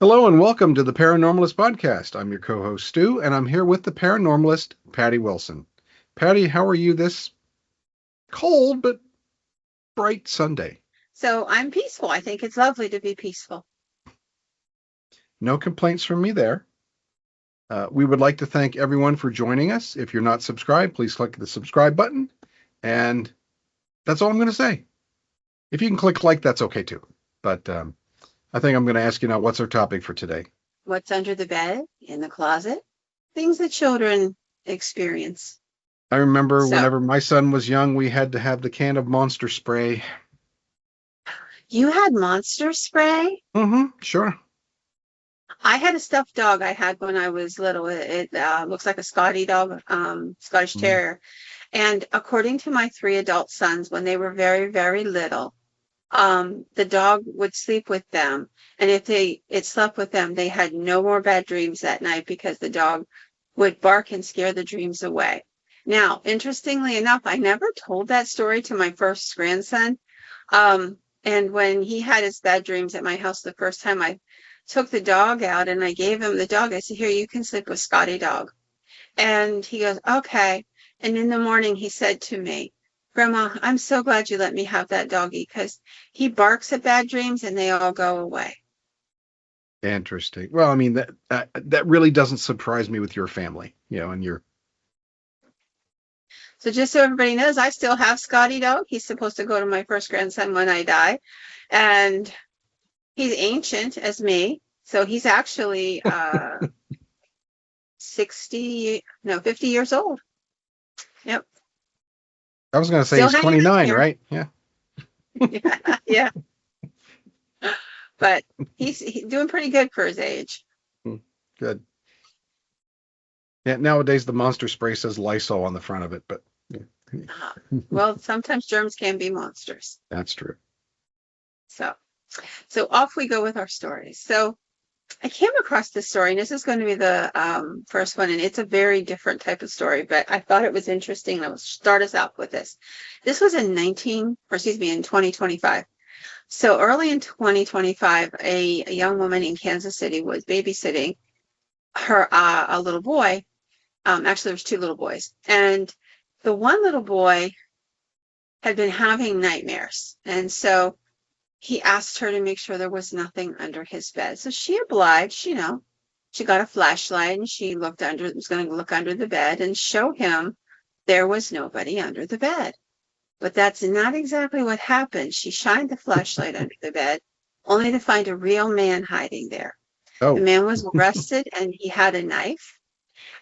Hello and welcome to the Paranormalist Podcast. I'm your co-host Stu, and I'm here with the paranormalist Patty Wilson. Patty, how are you this cold but bright Sunday? So I'm peaceful. I think it's lovely to be peaceful. No complaints from me there. We would like to thank everyone for joining us. If you're not subscribed, please click the subscribe button. And that's all I'm going to say. If you can click like, that's okay too. But I think I'm going to ask you now, what's our topic for today? What's under the bed, in the closet, things that children experience. I remember So whenever my son was young, we had to have the can of Monster spray. you had monster spray? Sure. I had a stuffed dog I had when I was little. It looks like a Scotty dog, Scottish Mhm. Terrier. And according to my three adult sons, when they were very, very little, the dog would sleep with them. And if it slept with them, they had no more bad dreams that night because the dog would bark and scare the dreams away. Now, interestingly enough, I never told that story to my first grandson. And when he had his bad dreams at my house the first time, I took the dog out and I gave him the dog. I said, here, you can sleep with Scotty dog. And he goes, okay. And in the morning, he said to me, Grandma, I'm so glad you let me have that doggy because he barks at bad dreams and they all go away. Interesting. Well, I mean that really doesn't surprise me with your family, and your. So just so everybody knows, I still have Scotty dog. He's supposed to go to my first grandson when I die. And he's ancient as me. So he's actually 50 years old. Yep. I was going to say Still he's hanging in 29, there. right? Yeah. Yeah, yeah. But he's doing pretty good for his age. Good. Yeah. Nowadays, the Monster spray says Lysol on the front of it, but yeah. Well, sometimes germs can be monsters. That's true. So off we go with our stories. So I came across this story, and this is going to be the first one, and it's a very different type of story, but I thought it was interesting, and I'll start us out with this. This was in 2025. So early in 2025, a young woman in Kansas City was babysitting her a little boy. Actually, there was two little boys, and the one little boy had been having nightmares, and so he asked her to make sure there was nothing under his bed. So she obliged, she got a flashlight and she was going to look under the bed and show him there was nobody under the bed. But that's not exactly what happened. She shined the flashlight under the bed only to find a real man hiding there. The Oh. man was arrested and he had a knife.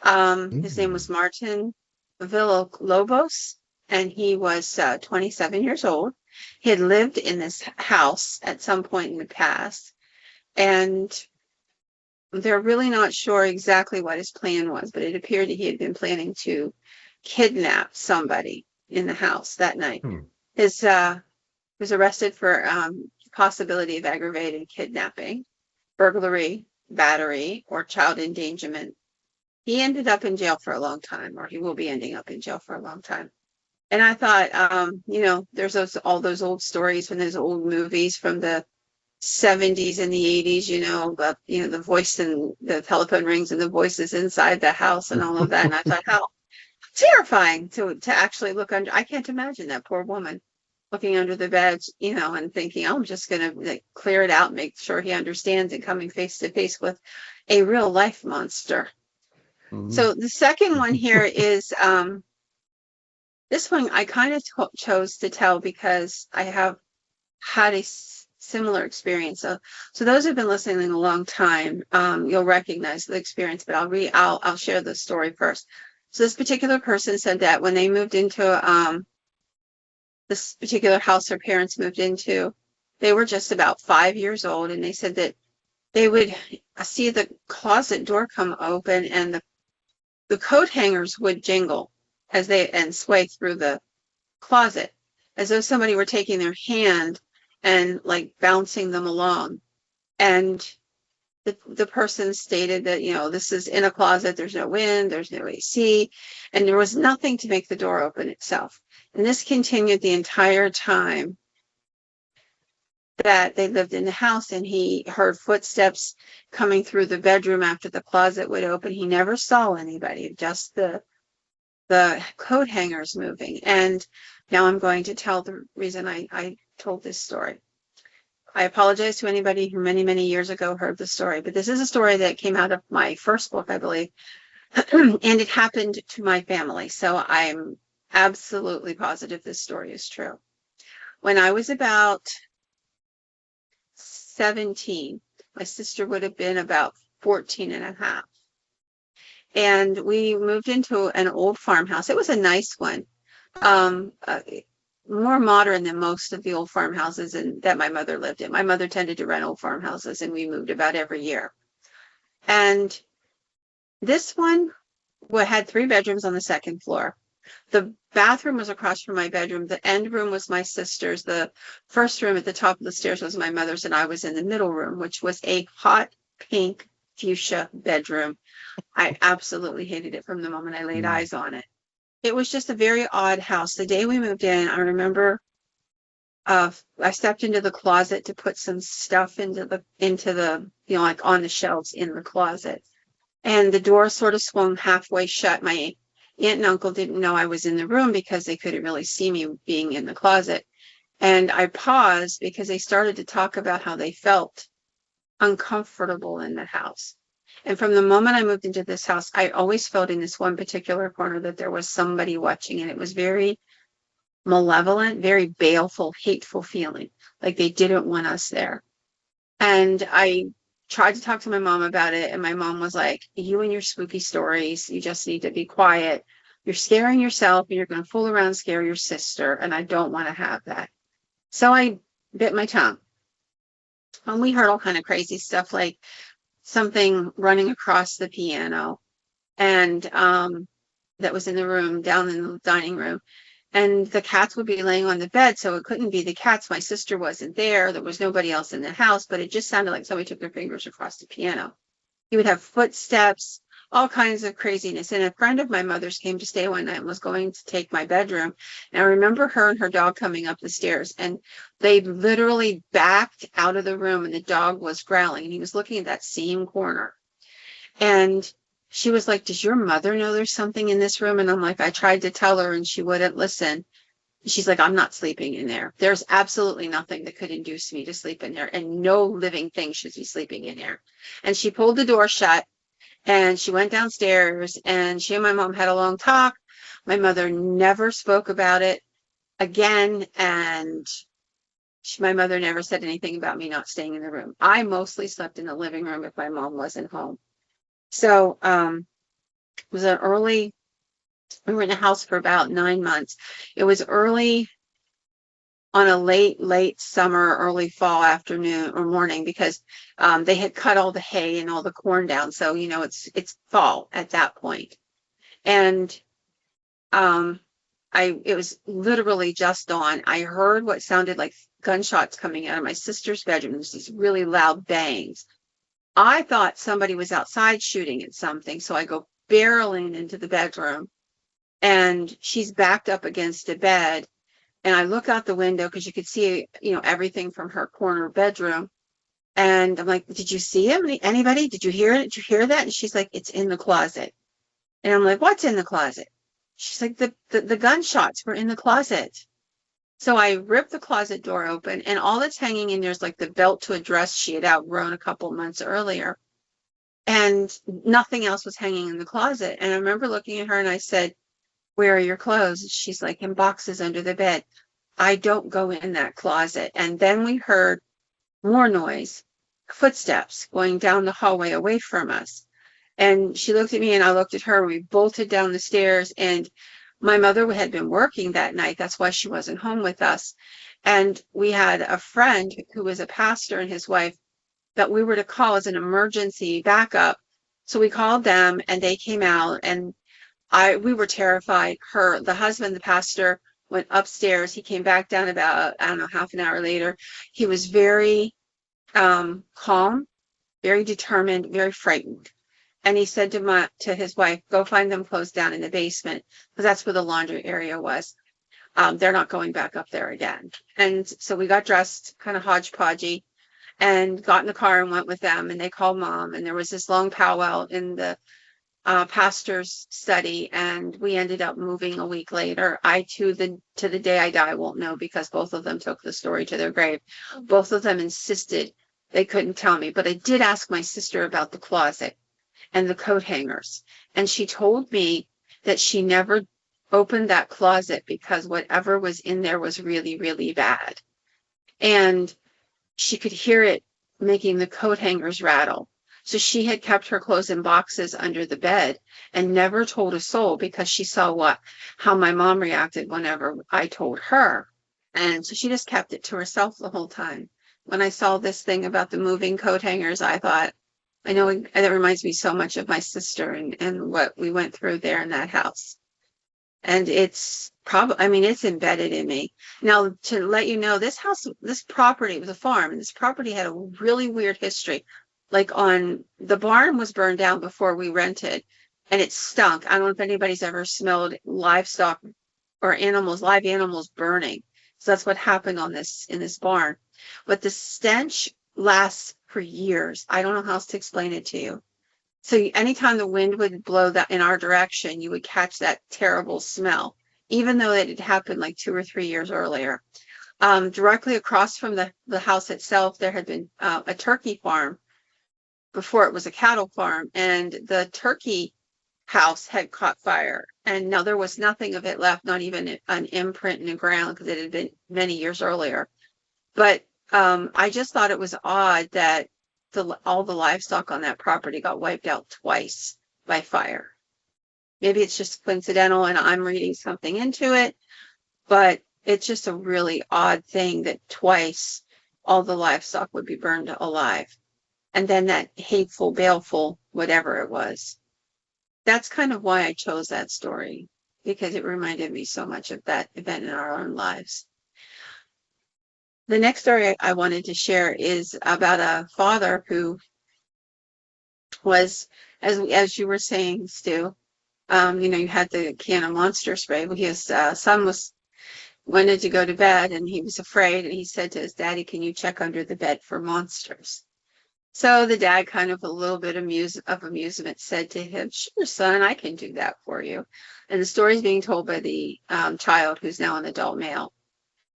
His name Mm. was Martin Villalobos, and he was 27 years old. He had lived in this house at some point in the past, and they're really not sure exactly what his plan was, but it appeared that he had been planning to kidnap somebody in the house that night. Hmm. His was arrested for possibility of aggravated kidnapping, burglary, battery, or child endangerment. He ended up in jail for a long time, or he will be ending up in jail for a long time. And I thought, there's all those old stories from those old movies from the 70s and the 80s, but the voice and the telephone rings and the voices inside the house and all of that. And I thought, how terrifying to actually look under. I can't imagine that poor woman looking under the bed, and thinking, I'm just going to clear it out, make sure he understands, and coming face to face with a real life monster. Mhm. So the second one here is this one I kind of chose to tell because I have had a similar experience. So those who've been listening a long time, you'll recognize the experience, but I'll share the story first. So this particular person said that when they moved into this particular house their parents moved into, they were just about 5 years old, and they said that they would see the closet door come open and the coat hangers would jingle and sway through the closet as though somebody were taking their hand and like bouncing them along. And the person stated that, this is in a closet, there's no wind, there's no AC, and there was nothing to make the door open itself. And this continued the entire time. that they lived in the house, and he heard footsteps coming through the bedroom after the closet would open. He never saw anybody, just the coat hangers moving. And now I'm going to tell the reason I told this story. I apologize to anybody who many, many years ago heard the story, but this is a story that came out of my first book, I believe, and it happened to my family. So I'm absolutely positive this story is true. When I was about 17, my sister would have been about 14 and a half. And we moved into an old farmhouse. It was a nice one. More modern than most of the old farmhouses that my mother lived in. My mother tended to rent old farmhouses, and we moved about every year. And this one had 3 bedrooms on the second floor. The bathroom was across from my bedroom. The end room was my sister's. The first room at the top of the stairs was my mother's, and I was in the middle room, which was a hot pink fuchsia bedroom. I absolutely hated it from the moment I laid eyes on it. It was just a very odd house. The day we moved in, I remember I stepped into the closet to put some stuff into the like on the shelves in the closet. And the door sort of swung halfway shut. My aunt and uncle didn't know I was in the room because they couldn't really see me being in the closet. And I paused because they started to talk about how they felt uncomfortable in the house. And from the moment I moved into this house, I always felt in this one particular corner that there was somebody watching, and it was very malevolent, very baleful, hateful feeling, like they didn't want us there. And I tried to talk to my mom about it, and my mom was like, you and your spooky stories, you just need to be quiet. You're scaring yourself, and you're going to fool around and scare your sister, and I don't want to have that. So I bit my tongue. And we heard all kind of crazy stuff, like something running across the piano, and that was in the room, down in the dining room. And the cats would be laying on the bed, so it couldn't be the cats. My sister wasn't there. There was nobody else in the house, but it just sounded like somebody took their fingers across the piano. You would have footsteps, all kinds of craziness. And a friend of my mother's came to stay one night and was going to take my bedroom. And I remember her and her dog coming up the stairs, and they literally backed out of the room, and the dog was growling, and he was looking at that same corner. And she was like, does your mother know there's something in this room? And I'm like, I tried to tell her and she wouldn't listen. She's like, I'm not sleeping in there. There's absolutely nothing that could induce me to sleep in there, and no living thing should be sleeping in there. And she pulled the door shut, and she went downstairs, and she and my mom had a long talk. My mother never spoke about it again, and my mother never said anything about me not staying in the room. I mostly slept in the living room if my mom wasn't home. So it was we were in the house for about 9 months. It was early on a late summer, early fall afternoon or morning, because they had cut all the hay and all the corn down. So, it's fall at that point. And it was literally just dawn. I heard what sounded like gunshots coming out of my sister's bedroom. There was these really loud bangs. I thought somebody was outside shooting at something, so I go barreling into the bedroom, and she's backed up against a bed, and I look out the window because you could see, everything from her corner bedroom, and I'm like, did you see him? Anybody? Did you hear it? Did you hear that? And she's like, it's in the closet. And I'm like, what's in the closet? She's like, the gunshots were in the closet. So I ripped the closet door open, and all that's hanging in there is like the belt to a dress she had outgrown a couple months earlier. And nothing else was hanging in the closet. And I remember looking at her, and I said, where are your clothes? She's like, in boxes under the bed. I don't go in that closet. And then we heard more noise, footsteps going down the hallway away from us. And she looked at me, and I looked at her. We bolted down the stairs, and my mother had been working that night. That's why she wasn't home with us. And we had a friend who was a pastor and his wife that we were to call as an emergency backup. So we called them, and they came out, and we were terrified. The husband, the pastor, went upstairs. He came back down about, I don't know, half an hour later. He was very calm, very determined, very frightened. And he said to his wife, go find them clothes down in the basement, because that's where the laundry area was. they're not going back up there again. And so we got dressed kind of hodgepodgey and got in the car and went with them, and they called mom, and there was this long powwow in the pastor's study, and we ended up moving a week later. I to the day I die won't know, because both of them took the story to their grave. Both of them insisted they couldn't tell me, but I did ask my sister about the closet and the coat hangers, and she told me that she never opened that closet because whatever was in there was really, really bad, and she could hear it making the coat hangers rattle. So she had kept her clothes in boxes under the bed and never told a soul, because she saw how my mom reacted whenever I told her. And so she just kept it to herself the whole time. When I saw this thing about the moving coat hangers, I thought, I know that reminds me so much of my sister and what we went through there in that house. And it's it's embedded in me. Now, to let you know, this property was a farm, and this property had a really weird history. Like, the barn was burned down before we rented, and it stunk. I don't know if anybody's ever smelled livestock or live animals burning. So that's what happened in this barn. But the stench lasts for years. I don't know how else to explain it to you. So anytime the wind would blow that in our direction, you would catch that terrible smell, even though it had happened like 2 or 3 years earlier. Directly across from the house itself, there had been a turkey farm before it was a cattle farm, and the turkey house had caught fire. And now there was nothing of it left, not even an imprint in the ground, because it had been many years earlier. But I just thought it was odd that all the livestock on that property got wiped out twice by fire. Maybe it's just coincidental and I'm reading something into it, but it's just a really odd thing that twice all the livestock would be burned alive. And then that hateful, baleful, whatever it was. That's kind of why I chose that story, because it reminded me so much of that event in our own lives. The next story I wanted to share is about a father who was, as you were saying, Stu, you had the can of Monster spray. His son wanted to go to bed, and he was afraid, and he said to his daddy, "Can you check under the bed for monsters?" So the dad, kind of a little bit of amusement, said to him, "Sure, son, I can do that for you." And the story is being told by the child, who's now an adult male.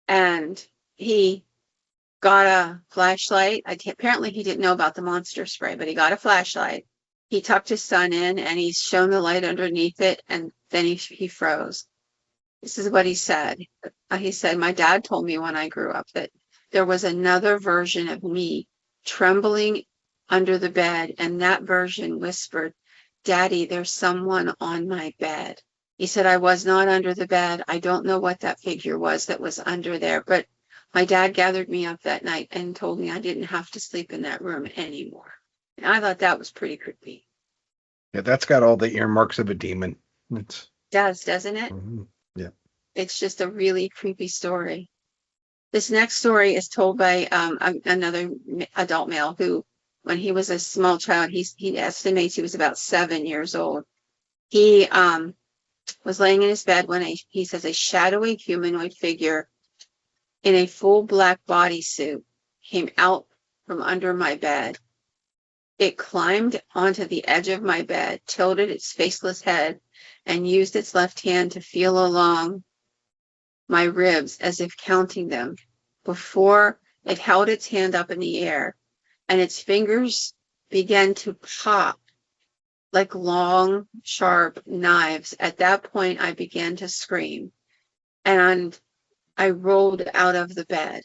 And he got a flashlight. Apparently he didn't know about the monster spray, but he got a flashlight. He tucked his son in, and he's shown the light underneath it, and then he froze. This is what he said. He said, "My dad told me when I grew up that there was another version of me trembling under the bed, and that version whispered, 'Daddy, there's someone on my bed.' He said, 'I was not under the bed. I don't know what that figure was that was under there, but my dad gathered me up that night and told me I didn't have to sleep in that room anymore.'" And I thought that was pretty creepy. Yeah, that's got all the earmarks of a demon. Doesn't it? Mm-hmm. Yeah. It's just a really creepy story. This next story is told by another adult male who, when he was a small child, he estimates he was about 7 years old. He was laying in his bed when he says a shadowy humanoid figure in a full black bodysuit came out from under my bed. It climbed onto the edge of my bed, tilted its faceless head, and used its left hand to feel along my ribs as if counting them, before it held its hand up in the air, and its fingers began to pop like long, sharp knives. At that point, I began to scream, and I rolled out of the bed.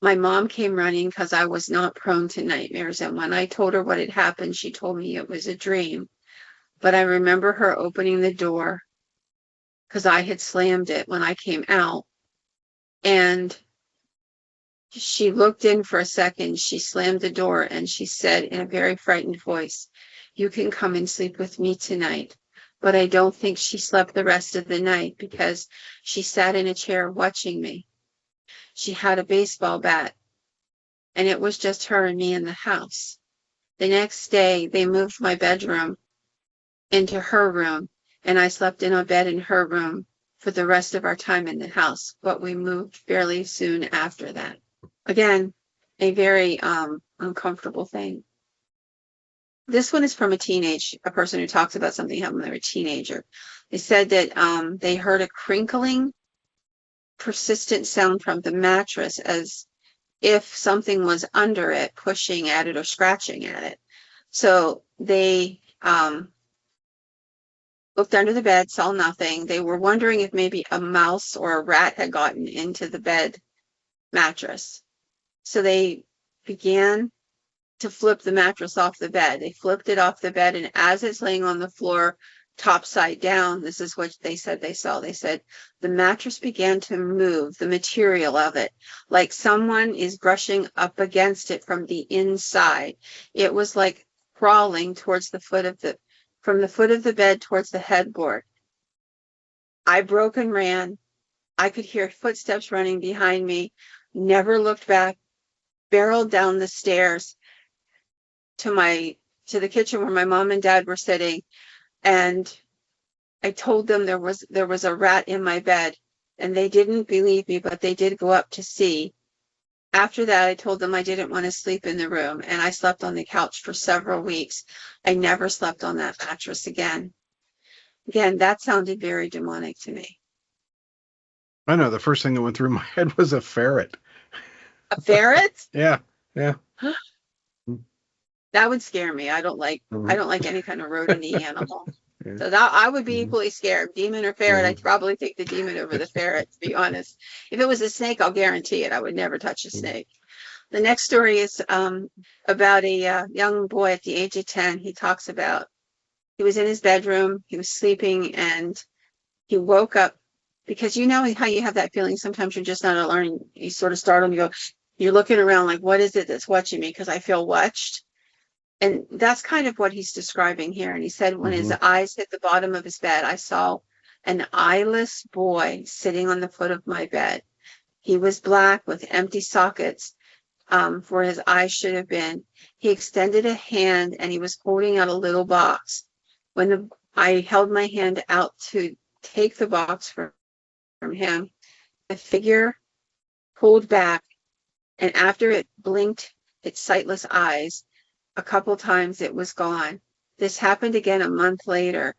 My mom came running because I was not prone to nightmares, and when I told her what had happened, she told me it was a dream. But I remember her opening the door, because I had slammed it when I came out, and she looked in for a second. She slammed the door, and she said in a very frightened voice, "You can come and sleep with me tonight." But I don't think she slept the rest of the night, because she sat in a chair watching me. She had a baseball bat, and it was just her and me in the house. The next day, they moved my bedroom into her room, and I slept in a bed in her room for the rest of our time in the house, but we moved fairly soon after that. Again, a very uncomfortable thing. This one is from a person who talks about something happened when they were a teenager. They said that they heard a crinkling, persistent sound from the mattress as if something was under it, pushing at it or scratching at it. So they looked under the bed, saw nothing. They were wondering if maybe a mouse or a rat had gotten into the bed mattress. So they began to flip the mattress off the bed. They flipped it off the bed, and as it's laying on the floor, topside down, this is what they said they saw. They said the mattress began to move, the material of it, like someone is brushing up against it from the inside. It was like crawling towards the foot of from the foot of the bed towards the headboard. I broke and ran. I could hear footsteps running behind me, never looked back, barreled down the stairs to the kitchen where my mom and dad were sitting, and I told them there was a rat in my bed, and they didn't believe me, but they did go up to see. After that, I told them I didn't want to sleep in the room, and I slept on the couch for several weeks. I never slept on that mattress again. Again, that sounded very demonic to me. I know the first thing that went through my head was a ferret. A ferret? Yeah. That would scare me. I don't like any kind of rodent-y animal. Yeah. So that I would be equally scared. Demon or ferret, I'd probably take the demon over the ferret, to be honest. If it was a snake, I'll guarantee it. I would never touch a snake. The next story is about a young boy at the age of 10. He talks about he was in his bedroom, he was sleeping, and he woke up because you know how you have that feeling sometimes you're just not alone. You sort of startle and you go, you're looking around like, what is it that's watching me? Because I feel watched. And that's kind of what he's describing here. And he said, when his eyes hit the bottom of his bed, I saw an eyeless boy sitting on the foot of my bed. He was black with empty sockets where his eyes should have been. He extended a hand and he was holding out a little box. When I held my hand out to take the box from him, the figure pulled back, and after it blinked its sightless eyes, a couple times it was gone. This happened again a month later.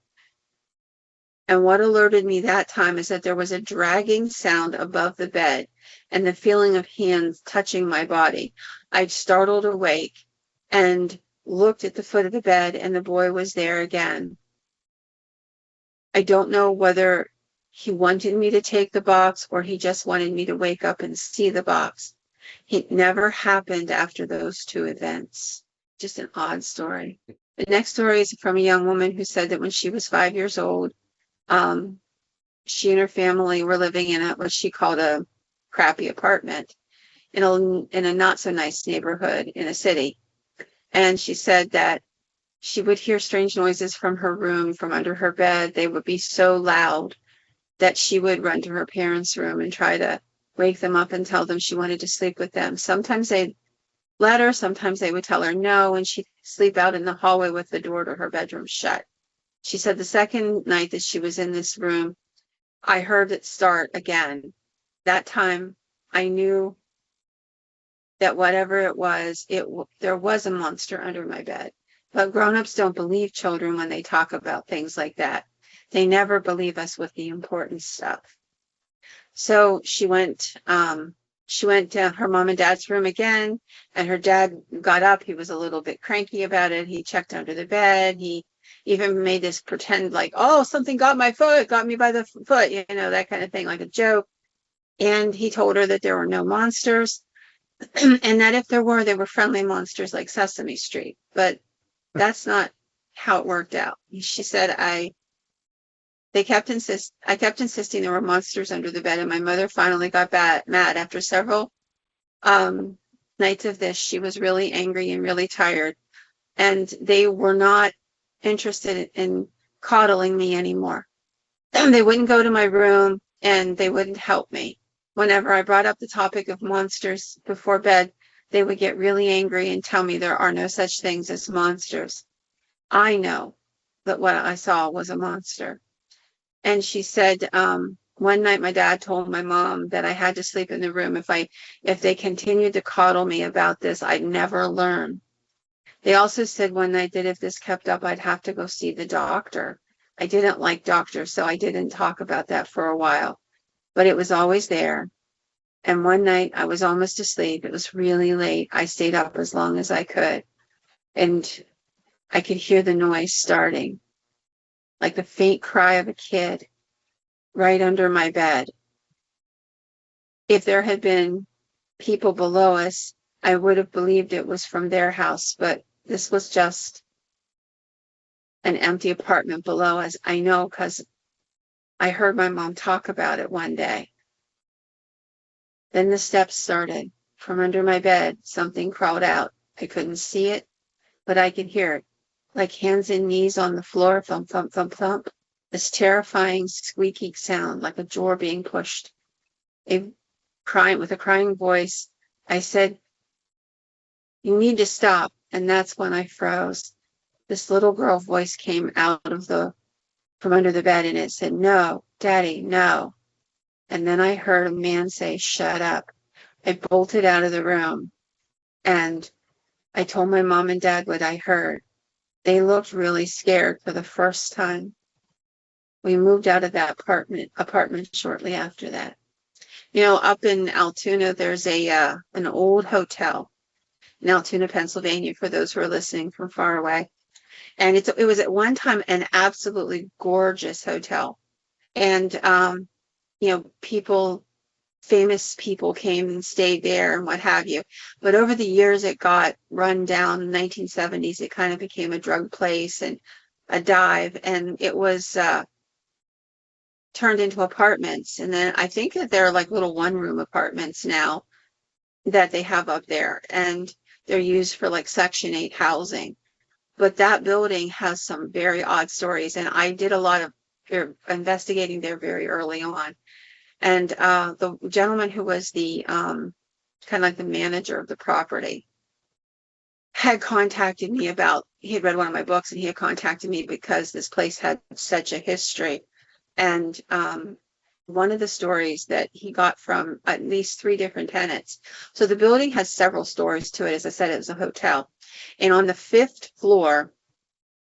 And what alerted me that time is that there was a dragging sound above the bed and the feeling of hands touching my body. I'd startled awake and looked at the foot of the bed, and the boy was there again. I don't know whether he wanted me to take the box or he just wanted me to wake up and see the box. It never happened after those two events. Just an odd story. The next story is from a young woman who said that when she was 5 years old, she and her family were living in what she called a crappy apartment in a not so nice neighborhood in a city. And she said that she would hear strange noises from her room, from under her bed. They would be so loud that she would run to her parents' room and try to wake them up and tell them she wanted to sleep with them. Sometimes they'd let her, sometimes they would tell her no, and she'd sleep out in the hallway with the door to her bedroom shut. She said the second night that she was in this room, I heard it start again. That time I knew that whatever it was, there was a monster under my bed. But grown-ups don't believe children when they talk about things like that. They never believe us with the important stuff. So she went to her mom and dad's room again, and her dad got up. He was a little bit cranky about it. He checked under the bed. He even made this pretend like, oh, something got my foot, got me by the foot, that kind of thing, like a joke. And he told her that there were no monsters and that if there were, they were friendly monsters like Sesame Street. But that's not how it worked out. She said, I kept insisting there were monsters under the bed, and my mother finally got mad. After several nights of this, she was really angry and really tired, and they were not interested in coddling me anymore. They wouldn't go to my room, and they wouldn't help me. Whenever I brought up the topic of monsters before bed, they would get really angry and tell me there are no such things as monsters. I know that what I saw was a monster. And she said, one night my dad told my mom that I had to sleep in the room. If they continued to coddle me about this, I'd never learn. They also said one night that if this kept up, I'd have to go see the doctor. I didn't like doctors, so I didn't talk about that for a while, but it was always there. And one night I was almost asleep. It was really late. I stayed up as long as I could, and I could hear the noise starting, like the faint cry of a kid right under my bed. If there had been people below us, I would have believed it was from their house, but this was just an empty apartment below us. I know because I heard my mom talk about it one day. Then the steps started. From under my bed, something crawled out. I couldn't see it, but I could hear it, like hands and knees on the floor, thump, thump, thump, thump. This terrifying squeaky sound, like a drawer being pushed. With a crying voice, I said, "You need to stop." And that's when I froze. This little girl voice came out from under the bed, and it said, "No, Daddy, no." And then I heard a man say, "Shut up." I bolted out of the room, and I told my mom and dad what I heard. They looked really scared for the first time. We moved out of that apartment shortly after that. Up in Altoona, there's an old hotel in Altoona, Pennsylvania, for those who are listening from far away. And it was at one time an absolutely gorgeous hotel. And, famous people came and stayed there and what have you. But over the years, it got run down. In the 1970s, it kind of became a drug place and a dive. And it was turned into apartments. And then I think that they're like little one-room apartments now that they have up there. And they're used for like Section 8 housing. But that building has some very odd stories. And I did a lot of investigating there very early on. And the gentleman who was the kind of like the manager of the property had contacted me he had read one of my books, and he had contacted me because this place had such a history. And one of the stories that he got from at least 3 different tenants. So the building has several stories to it. As I said, it was a hotel. And on the 5th floor,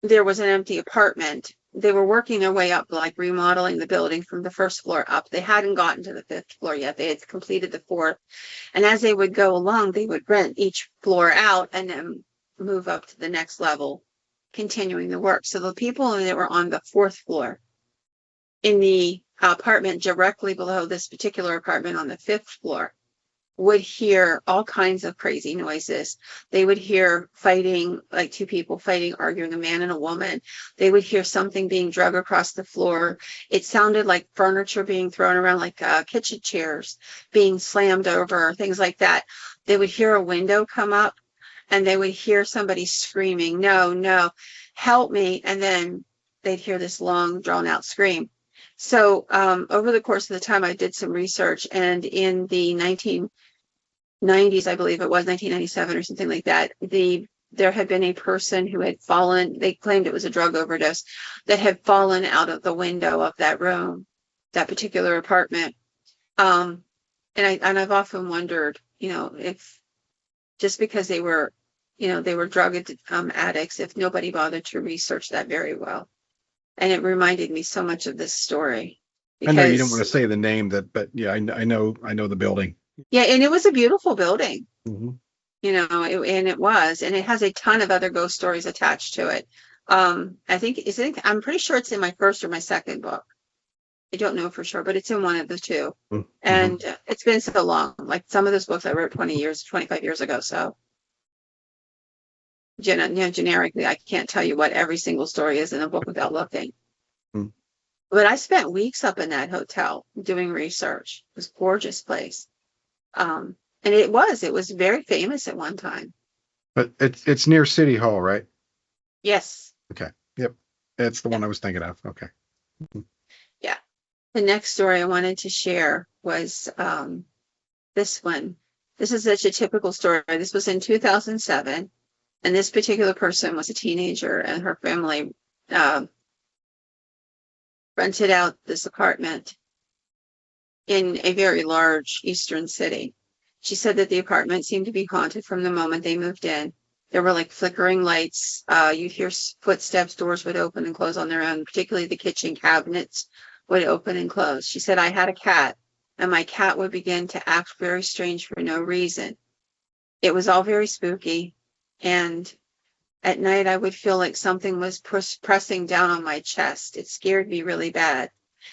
there was an empty apartment. They were working their way up, like remodeling the building from the 1st floor up. They hadn't gotten to the 5th floor yet. They had completed the 4th. And as they would go along, they would rent each floor out and then move up to the next level, continuing the work. So the people that were on the 4th floor, in the apartment directly below this particular apartment on the 5th floor, would hear all kinds of crazy noises. They would hear fighting, like 2 people fighting, arguing, a man and a woman. They would hear something being dragged across the floor. It sounded like furniture being thrown around, like kitchen chairs being slammed over, things like that. They would hear a window come up, and they would hear somebody screaming, "No, no, help me." And then they'd hear this long, drawn-out scream. So over the course of the time, I did some research, and in the 1990s, I believe it was 1997 or something like that, there had been a person who had fallen. They claimed it was a drug overdose, that had fallen out of the window of that room, that particular apartment. And I've often wondered, if just because they were drug addicts, if nobody bothered to research that very well. And it reminded me so much of this story. I know you don't want to say the name, but yeah, I know the building. Yeah, and it was a beautiful building. Mm-hmm. And it has a ton of other ghost stories attached to it. I'm pretty sure it's in my 1st or my 2nd book. I don't know for sure, but it's in one of the 2. Mm-hmm. And it's been so long. Like some of those books I wrote 25 years ago. So generically, I can't tell you what every single story is in a book without looking. Mm. But I spent weeks up in that hotel doing research. It was a gorgeous place. And it was very famous at one time. But it's near City Hall, right? Yes. Okay. Yep. It's the one I was thinking of. Okay. Mm-hmm. Yeah. The next story I wanted to share was this one. This is such a typical story. This was in 2007. And this particular person was a teenager, and her family rented out this apartment. in a very large eastern city. She said that the apartment seemed to be haunted from the moment they moved in. There were like flickering lights. You'd hear footsteps, doors would open and close on their own, particularly the kitchen cabinets would open and close. She said, I had a cat, and my cat would begin to act very strange for no reason. It was all very spooky, and at night I would feel like something was pressing down on my chest. It scared me really bad.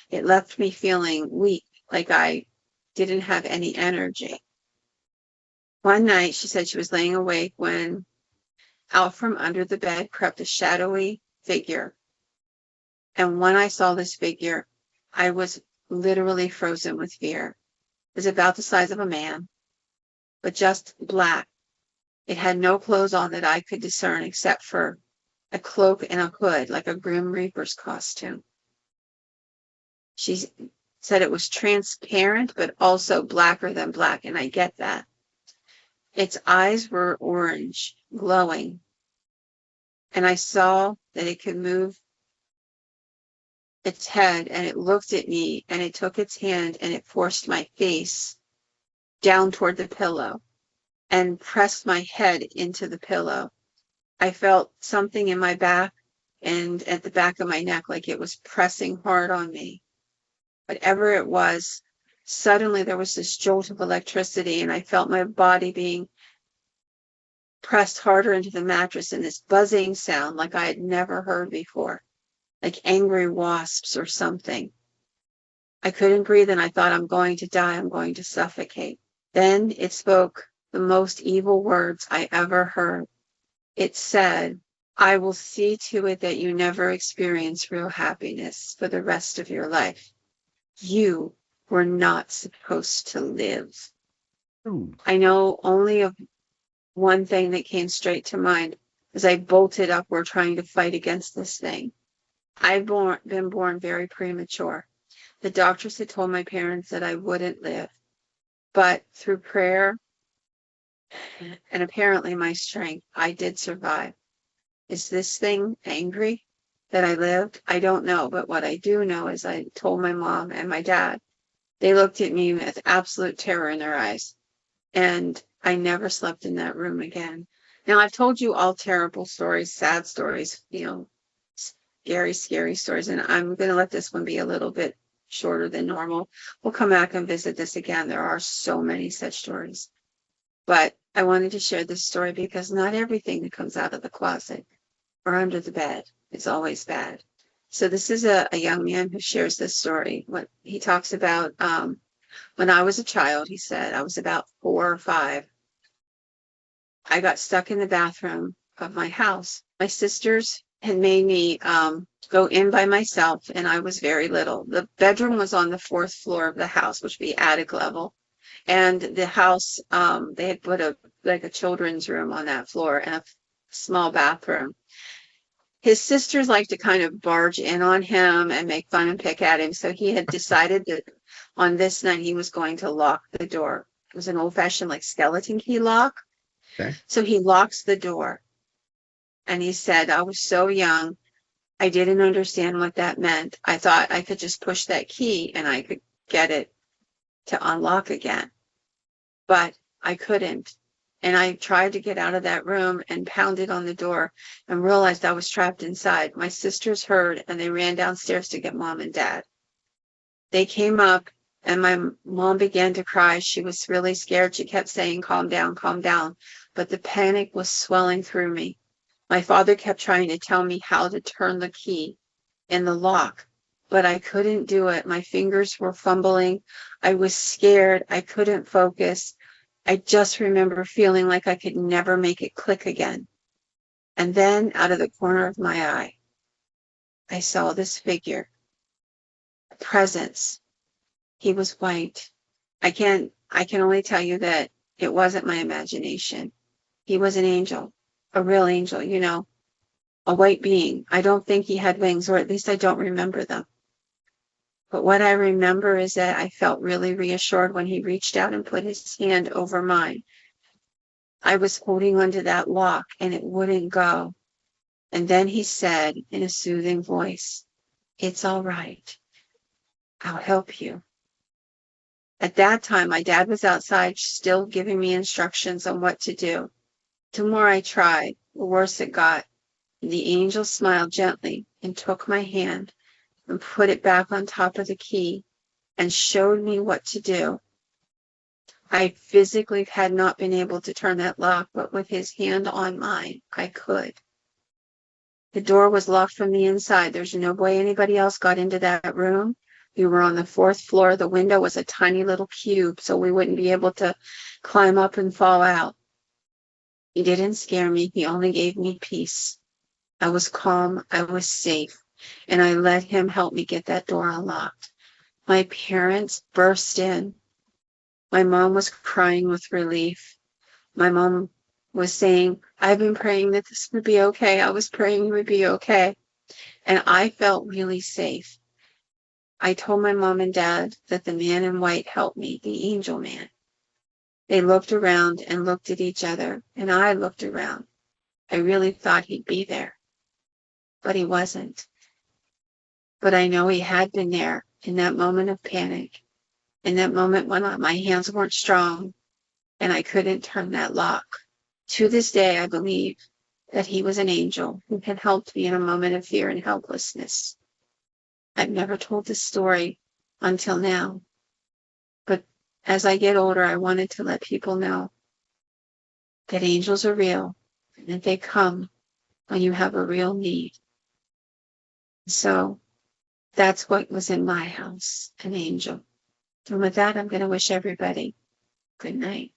It left me feeling weak, like I didn't have any energy. One night, she said she was laying awake when out from under the bed crept a shadowy figure. And when I saw this figure, I was literally frozen with fear. It was about the size of a man, but just black. It had no clothes on that I could discern except for a cloak and a hood, like a Grim Reaper's costume. She said it was transparent, but also blacker than black, and I get that. Its eyes were orange, glowing, and I saw that it could move its head, and it looked at me, and it took its hand, and it forced my face down toward the pillow and pressed my head into the pillow. I felt something in my back and at the back of my neck, like it was pressing hard on me. Whatever it was, suddenly there was this jolt of electricity, and I felt my body being pressed harder into the mattress, and this buzzing sound like I had never heard before, like angry wasps or something. I couldn't breathe, and I thought, I'm going to die. I'm going to suffocate. Then it spoke the most evil words I ever heard. It said, I will see to it that you never experience real happiness for the rest of your life. You were not supposed to live. Ooh. I know only of one thing that came straight to mind as I bolted upward trying to fight against this thing. I've been born very premature. The doctors had told my parents that I wouldn't live. But through prayer and apparently my strength, I did survive. Is this thing angry that I lived? I don't know. But what I do know is I told my mom and my dad. They looked at me with absolute terror in their eyes. And I never slept in that room again. Now, I've told you all terrible stories, sad stories, scary, scary stories. And I'm going to let this one be a little bit shorter than normal. We'll come back and visit this again. There are so many such stories. But I wanted to share this story because not everything that comes out of the closet or under the bed is always bad. So this is a young man who shares this story. What he talks about, when I was a child, he said, I was about 4 or 5. I got stuck in the bathroom of my house. My sisters had made me go in by myself, and I was very little. The bedroom was on the 4th floor of the house, which would be attic level. And the house, they had put a children's room on that floor and a small bathroom. His sisters liked to kind of barge in on him and make fun and pick at him. So he had decided that on this night he was going to lock the door. It was an old-fashioned like skeleton key lock. Okay. So he locks the door. And he said, I was so young, I didn't understand what that meant. I thought I could just push that key and I could get it to unlock again. But I couldn't. And I tried to get out of that room and pounded on the door and realized I was trapped inside. My sisters heard and they ran downstairs to get mom and dad. They came up and my mom began to cry. She was really scared. She kept saying, calm down, calm down. But the panic was swelling through me. My father kept trying to tell me how to turn the key in the lock, but I couldn't do it. My fingers were fumbling. I was scared. I couldn't focus. I just remember feeling like I could never make it click again. And then out of the corner of my eye, I saw this figure, a presence. He was white. I can only tell you that it wasn't my imagination. He was an angel, a real angel, a white being. I don't think he had wings, or at least I don't remember them. But what I remember is that I felt really reassured when he reached out and put his hand over mine. I was holding onto that lock and it wouldn't go. And then he said in a soothing voice, it's all right. I'll help you. At that time, my dad was outside still giving me instructions on what to do. The more I tried, the worse it got. The angel smiled gently and took my hand and put it back on top of the key and showed me what to do. I physically had not been able to turn that lock, but with his hand on mine, I could. The door was locked from the inside. There's no way anybody else got into that room. We were on the 4th floor. The window was a tiny little cube, so we wouldn't be able to climb up and fall out. He didn't scare me. He only gave me peace. I was calm. I was safe. And I let him help me get that door unlocked. My parents burst in. My mom was crying with relief. My mom was saying, I've been praying that this would be okay. I was praying it would be okay. And I felt really safe. I told my mom and dad that the man in white helped me, the angel man. They looked around and looked at each other, and I looked around. I really thought he'd be there, but he wasn't. But I know he had been there in that moment of panic, in that moment when my hands weren't strong and I couldn't turn that lock. To this day, I believe that he was an angel who had helped me in a moment of fear and helplessness. I've never told this story until now, but as I get older, I wanted to let people know that angels are real and that they come when you have a real need. So that's what was in my house, an angel. And with that, I'm going to wish everybody good night.